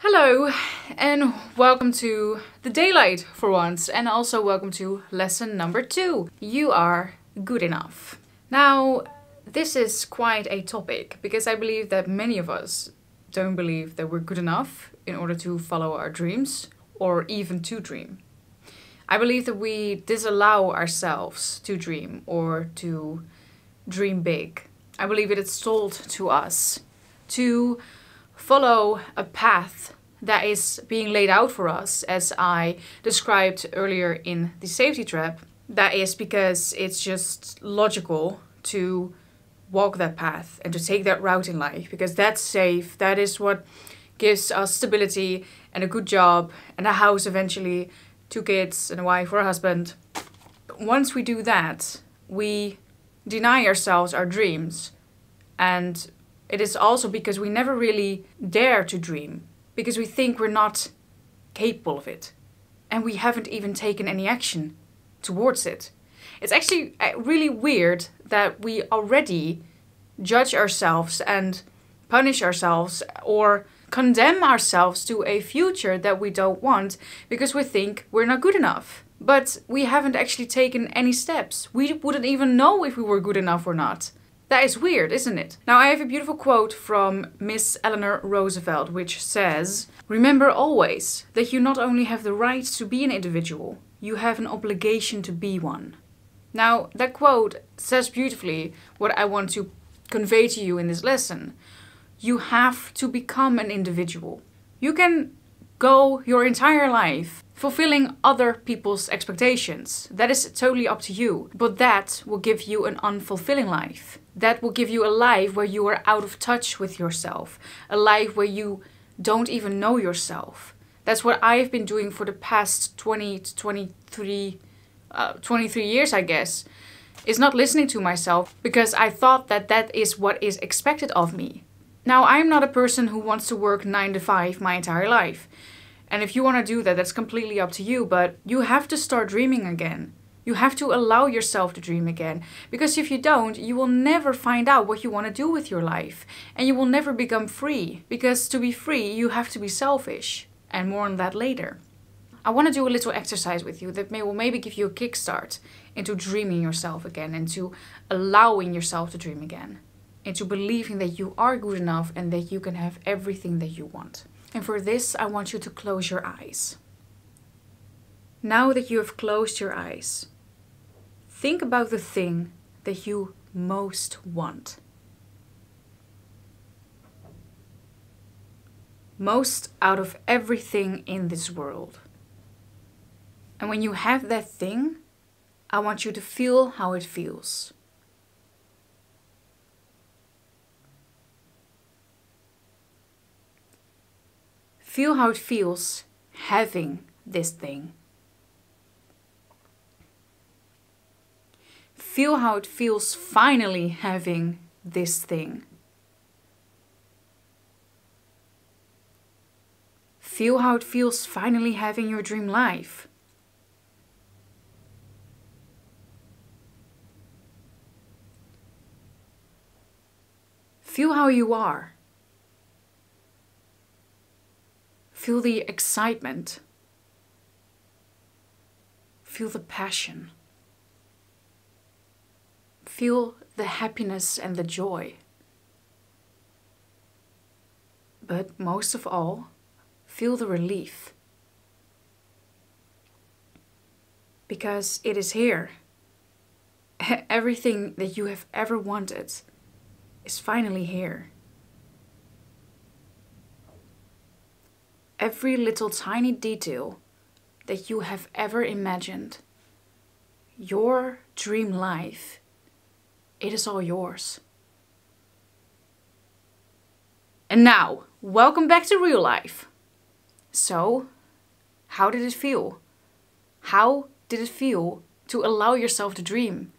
Hello and welcome to the daylight for once, and also welcome to lesson number 2. You are good enough. Now, this is quite a topic because I believe that many of us don't believe that we're good enough in order to follow our dreams or even to dream. I believe that we disallow ourselves to dream or to dream big. I believe it is told to us to follow a path that is being laid out for us, as I described earlier in the safety trap. That is because it's just logical to walk that path and to take that route in life, because that's safe. That is what gives us stability and a good job and a house eventually, 2 kids and a wife or a husband. Once we do that, we deny ourselves our dreams. And it is also because we never really dare to dream, because we think we're not capable of it. And we haven't even taken any action towards it. It's actually really weird that we already judge ourselves and punish ourselves or condemn ourselves to a future that we don't want because we think we're not good enough. But we haven't actually taken any steps. We wouldn't even know if we were good enough or not. That is weird, isn't it? Now, I have a beautiful quote from Miss Eleanor Roosevelt, which says, "Remember always that you not only have the right to be an individual, you have an obligation to be one." Now, that quote says beautifully what I want to convey to you in this lesson. You have to become an individual. You can go your entire life fulfilling other people's expectations. That is totally up to you. But that will give you an unfulfilling life. That will give you a life where you are out of touch with yourself. A life where you don't even know yourself. That's what I've been doing for the past 20 to 23 years, I guess. Is not listening to myself because I thought that that is what is expected of me. Now, I'm not a person who wants to work 9 to 5 my entire life. And if you want to do that, that's completely up to you. But you have to start dreaming again. You have to allow yourself to dream again. Because if you don't, you will never find out what you want to do with your life. And you will never become free. Because to be free, you have to be selfish. And more on that later. I want to do a little exercise with you that will maybe give you a kickstart into dreaming yourself again. Into allowing yourself to dream again. Into believing that you are good enough and that you can have everything that you want. And for this, I want you to close your eyes. Now that you have closed your eyes, think about the thing that you most want. Most out of everything in this world. And when you have that thing, I want you to feel how it feels. Feel how it feels having this thing. Feel how it feels finally having this thing. Feel how it feels finally having your dream life. Feel how you are. Feel the excitement. Feel the passion. Feel the happiness and the joy. But most of all, feel the relief. Because it is here. Everything that you have ever wanted is finally here. Every little tiny detail that you have ever imagined, your dream life, it is all yours. And now, welcome back to real life. So, how did it feel? How did it feel to allow yourself to dream?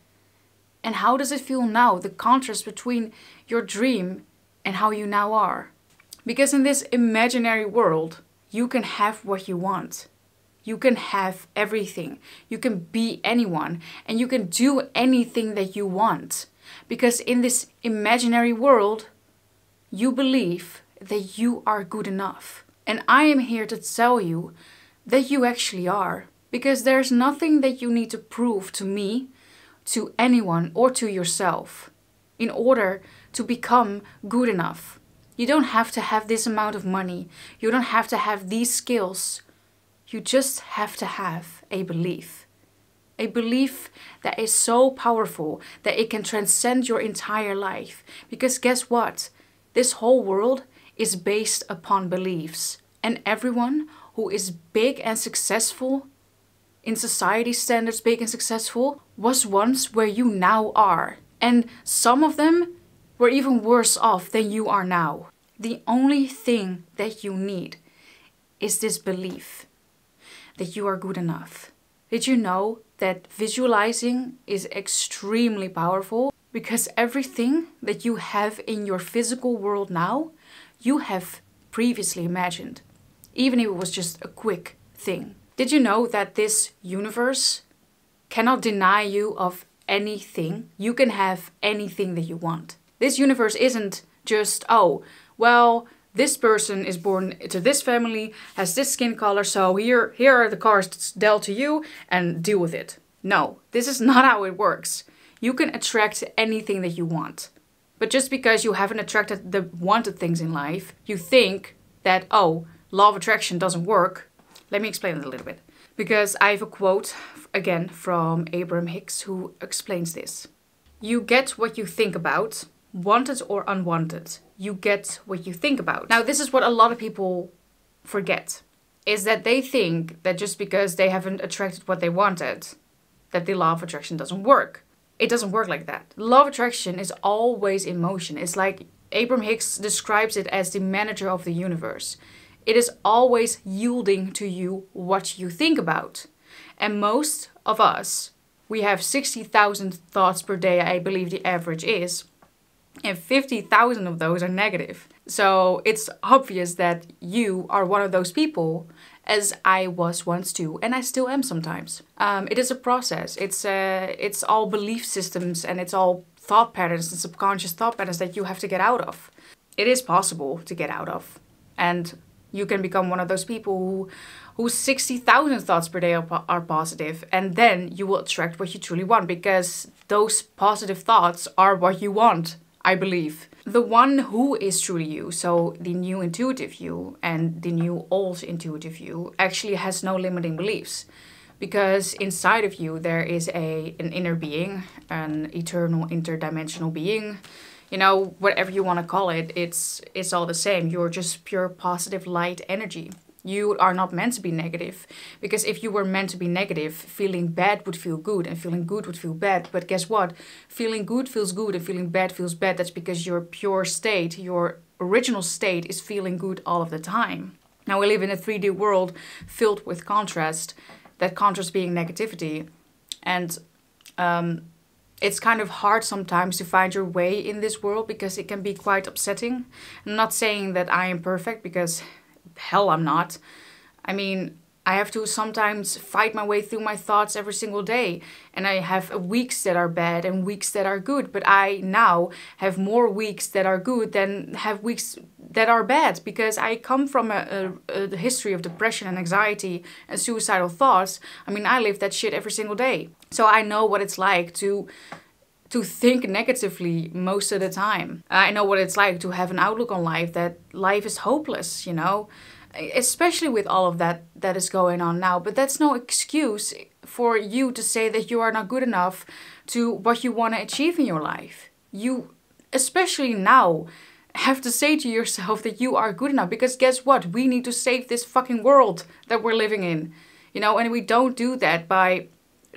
And how does it feel now, the contrast between your dream and how you now are? Because in this imaginary world, you can have what you want. You can have everything. You can be anyone. And you can do anything that you want. Because in this imaginary world, you believe that you are good enough. And I am here to tell you that you actually are. Because there's nothing that you need to prove to me, to anyone, or to yourself in order to become good enough. You don't have to have this amount of money. You don't have to have these skills. You just have to have a belief. A belief that is so powerful that it can transcend your entire life. Because guess what? This whole world is based upon beliefs. And everyone who is big and successful, in society standards big and successful, was once where you now are. And some of them were even worse off than you are now. The only thing that you need is this belief that you are good enough. Did you know that visualizing is extremely powerful? Because everything that you have in your physical world now, you have previously imagined. Even if it was just a quick thing. Did you know that this universe cannot deny you of anything? You can have anything that you want. This universe isn't just, oh, well, this person is born to this family, has this skin color, so here are the cards dealt to you and deal with it. No, this is not how it works. You can attract anything that you want. But just because you haven't attracted the wanted things in life, you think that, oh, law of attraction doesn't work. Let me explain it a little bit. Because I have a quote, again, from Abraham Hicks, who explains this. You get what you think about, wanted or unwanted. You get what you think about. Now, this is what a lot of people forget. Is that they think that just because they haven't attracted what they wanted, that the law of attraction doesn't work. It doesn't work like that. The law of attraction is always in motion. It's like Abraham Hicks describes it as the manager of the universe. It is always yielding to you what you think about. And most of us, we have 60,000 thoughts per day, I believe the average is. And 50,000 of those are negative. So it's obvious that you are one of those people, as I was once too, and I still am sometimes. It is a process. It's all belief systems and it's all thought patterns and subconscious thought patterns that you have to get out of. It is possible to get out of. And you can become one of those people whose 60,000 thoughts per day are positive. And then you will attract what you truly want, because those positive thoughts are what you want, I believe. The one who is truly you, so the new intuitive you and the new old intuitive you, actually has no limiting beliefs. Because inside of you there is an inner being, an eternal interdimensional being. You know, whatever you want to call it, it's all the same. You're just pure positive light energy. You are not meant to be negative. Because if you were meant to be negative, feeling bad would feel good and feeling good would feel bad. But guess what? Feeling good feels good and feeling bad feels bad. That's because your pure state, your original state, is feeling good all of the time. Now we live in a 3D world filled with contrast. That contrast being negativity. And it's kind of hard sometimes to find your way in this world because it can be quite upsetting. I'm not saying that I am perfect, because hell, I'm not. I mean, I have to sometimes fight my way through my thoughts every single day. And I have weeks that are bad and weeks that are good. But I now have more weeks that are good than have weeks that are bad. Because I come from a history of depression and anxiety and suicidal thoughts. I mean, I live that shit every single day. So I know what it's like to think negatively most of the time. I know what it's like to have an outlook on life that life is hopeless, you know. Especially with all of that is going on now. But that's no excuse for you to say that you are not good enough to what you want to achieve in your life. You, especially now, have to say to yourself that you are good enough. Because guess what? We need to save this fucking world that we're living in. You know, and we don't do that by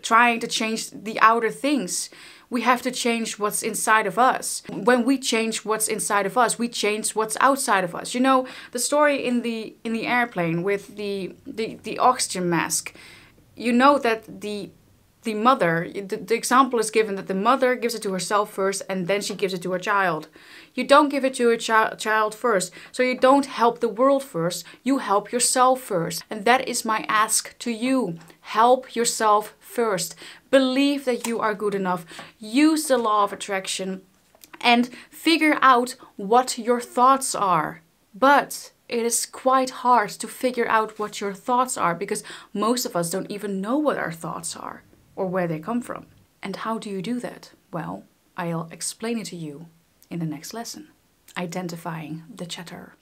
trying to change the outer things. We have to change what's inside of us. When we change what's inside of us, we change what's outside of us. You know, the story in the airplane with the oxygen mask. You know that the mother, the example is given that the mother gives it to herself first and then she gives it to her child. You don't give it to a child first. So you don't help the world first. You help yourself first. And that is my ask to you. Help yourself first. Believe that you are good enough. Use the law of attraction and figure out what your thoughts are. But it is quite hard to figure out what your thoughts are, because most of us don't even know what our thoughts are or where they come from. And how do you do that? Well, I'll explain it to you in the next lesson. Identifying the chatter.